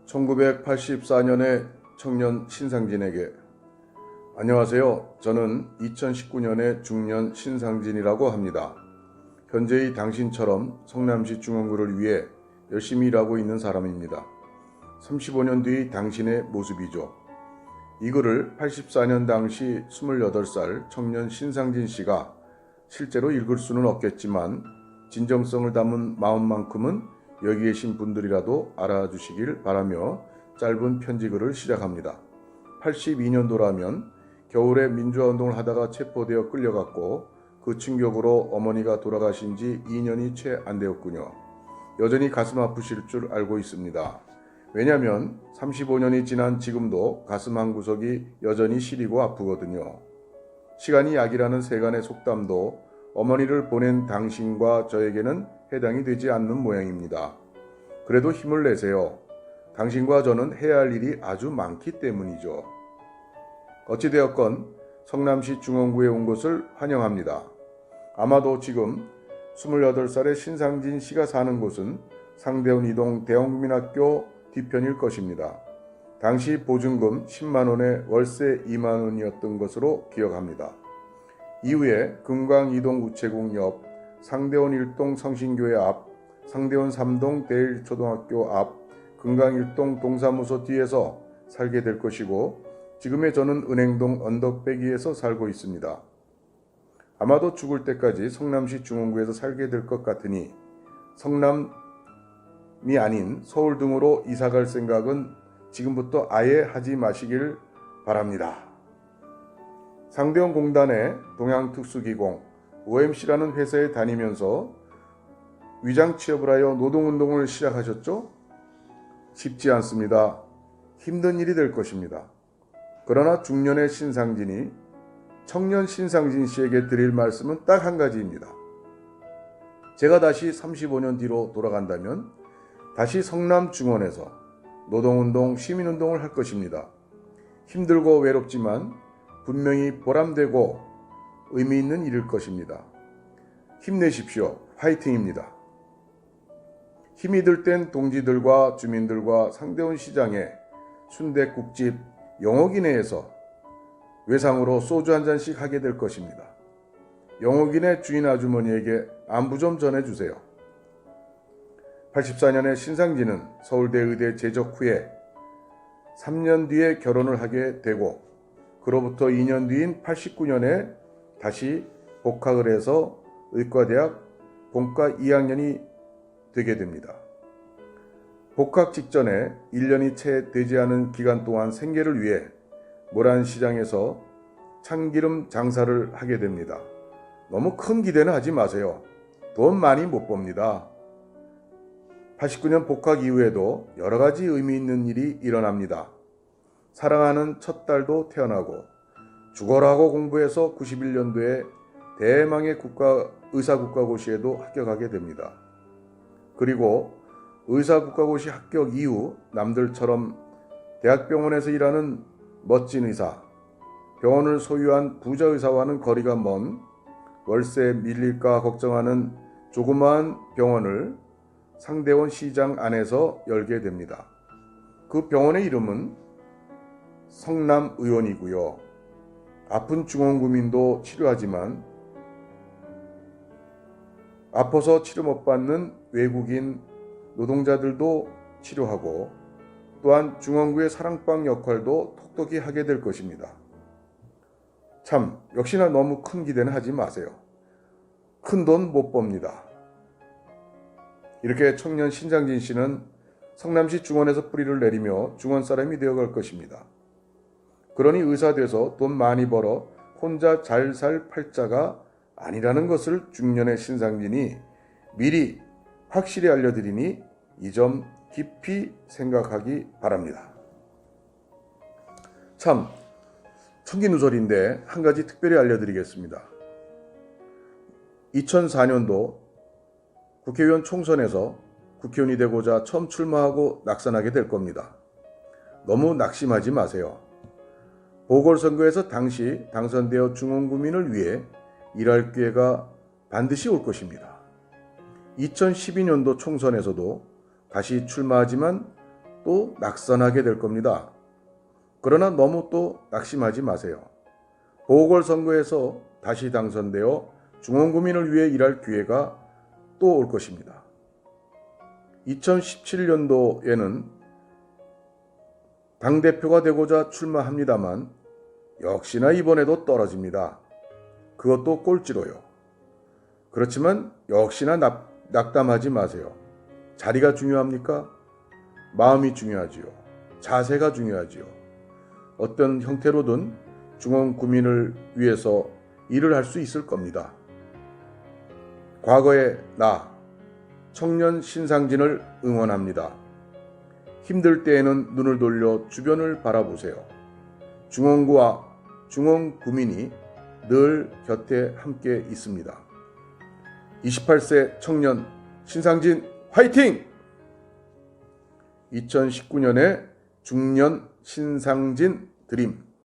1984년의 청년 신상진에게. 안녕하세요. 저는 2019년의 중년 신상진이라고 합니다. 현재의 당신처럼 성남시 중원구를 위해 열심히 일하고 있는 사람입니다. 35년 뒤의 당신의 모습이죠. 이 글을 84년 당시 28살 청년 신상진 씨가 실제로 읽을 수는 없겠지만 진정성을 담은 마음만큼은 여기 계신 분들이라도 알아주시길 바라며 짧은 편지글을 시작합니다. 82년도라면 겨울에 민주화운동을 하다가 체포되어 끌려갔고 그 충격으로 어머니가 돌아가신 지 2년이 채 안 되었군요. 여전히 가슴 아프실 줄 알고 있습니다. 왜냐하면 35년이 지난 지금도 가슴 한 구석이 여전히 시리고 아프거든요. 시간이 약이라는 세간의 속담도 어머니를 보낸 당신과 저에게는 해당이 되지 않는 모양입니다. 그래도 힘을 내세요. 당신과 저는 해야 할 일이 아주 많기 때문이죠. 어찌되었건 성남시 중원구에 온 것을 환영합니다. 아마도 지금 28살의 신상진 씨가 사는 곳은 상대원 이동 대형국민학교 뒤편일 것입니다. 당시 보증금 10만 원에 월세 2만 원이었던 것으로 기억합니다. 이후에 금강 2동 우체국 옆, 상대원 1동 성신교회 앞, 상대원 3동 대일초등학교 앞, 금강 1동 동사무소 뒤에서 살게 될 것이고 지금의 저는 은행동 언덕배기에서 살고 있습니다. 아마도 죽을 때까지 성남시 중원구에서 살게 될 것 같으니 성남이 아닌 서울 등으로 이사갈 생각은 지금부터 아예 하지 마시길 바랍니다. 상대원 공단의 동양특수기공 OMC라는 회사에 다니면서 위장 취업을 하여 노동운동을 시작하셨죠? 쉽지 않습니다. 힘든 일이 될 것입니다. 그러나 중년의 신상진이 청년 신상진 씨에게 드릴 말씀은 딱 한 가지입니다. 제가 다시 35년 뒤로 돌아간다면 다시 성남 중원에서 노동운동, 시민운동을 할 것입니다. 힘들고 외롭지만 분명히 보람되고 의미 있는 일일 것입니다. 힘내십시오. 화이팅입니다. 힘이 들 땐 동지들과 주민들과 상대원 시장에 순댓국집 영옥이네에서 외상으로 소주 한 잔씩 하게 될 것입니다. 영옥이네 주인 아주머니에게 안부 좀 전해주세요. 84년에 신상진은 서울대 의대 재적 후에 3년 뒤에 결혼을 하게 되고 그로부터 2년 뒤인 89년에 다시 복학을 해서 의과대학 본과 2학년이 되게 됩니다. 복학 직전에 1년이 채 되지 않은 기간 동안 생계를 위해 모란시장에서 참기름 장사를 하게 됩니다. 너무 큰 기대는 하지 마세요. 돈 많이 못 법니다. 89년 복학 이후에도 여러 가지 의미 있는 일이 일어납니다. 사랑하는 첫 딸도 태어나고 죽어라고 공부해서 91년도에 대망의 의사국가고시에도 합격하게 됩니다. 그리고 의사국가고시 합격 이후 남들처럼 대학병원에서 일하는 멋진 의사, 병원을 소유한 부자 의사와는 거리가 먼 월세 밀릴까 걱정하는 조그마한 병원을 상대원 시장 안에서 열게 됩니다. 그 병원의 이름은 성남의원이고요. 아픈 중원구민도 치료하지만 아파서 치료 못 받는 외국인 노동자들도 치료하고 또한 중원구의 사랑방 역할도 톡톡히 하게 될 것입니다. 참 역시나 너무 큰 기대는 하지 마세요. 큰 돈 못 법니다. 이렇게 청년 신상진 씨는 성남시 중원에서 뿌리를 내리며 중원 사람이 되어갈 것입니다. 그러니 의사 돼서 돈 많이 벌어 혼자 잘 살 팔자가 아니라는 것을 중년의 신상진이 미리 확실히 알려드리니 이 점 깊이 생각하기 바랍니다. 참 청기누설인데 한 가지 특별히 알려드리겠습니다. 2004년도 국회의원 총선에서 국회의원이 되고자 처음 출마하고 낙선하게 될 겁니다. 너무 낙심하지 마세요. 보궐선거에서 당시 당선되어 중원구민을 위해 일할 기회가 반드시 올 것입니다. 2012년도 총선에서도 다시 출마하지만 또 낙선하게 될 겁니다. 그러나 너무 또 낙심하지 마세요. 보궐선거에서 다시 당선되어 중원구민을 위해 일할 기회가 또 올 것입니다. 2017년도에는 당대표가 되고자 출마합니다만 역시나 이번에도 떨어집니다. 그것도 꼴찌로요. 그렇지만 역시나 낙담하지 마세요. 자리가 중요합니까? 마음이 중요하지요. 자세가 중요하지요. 어떤 형태로든 중원 구민을 위해서 일을 할 수 있을 겁니다. 과거의 나, 청년 신상진을 응원합니다. 힘들 때에는 눈을 돌려 주변을 바라보세요. 중원구와 중원구민이 늘 곁에 함께 있습니다. 28세 청년 신상진 화이팅! 2019년의 중년 신상진 드림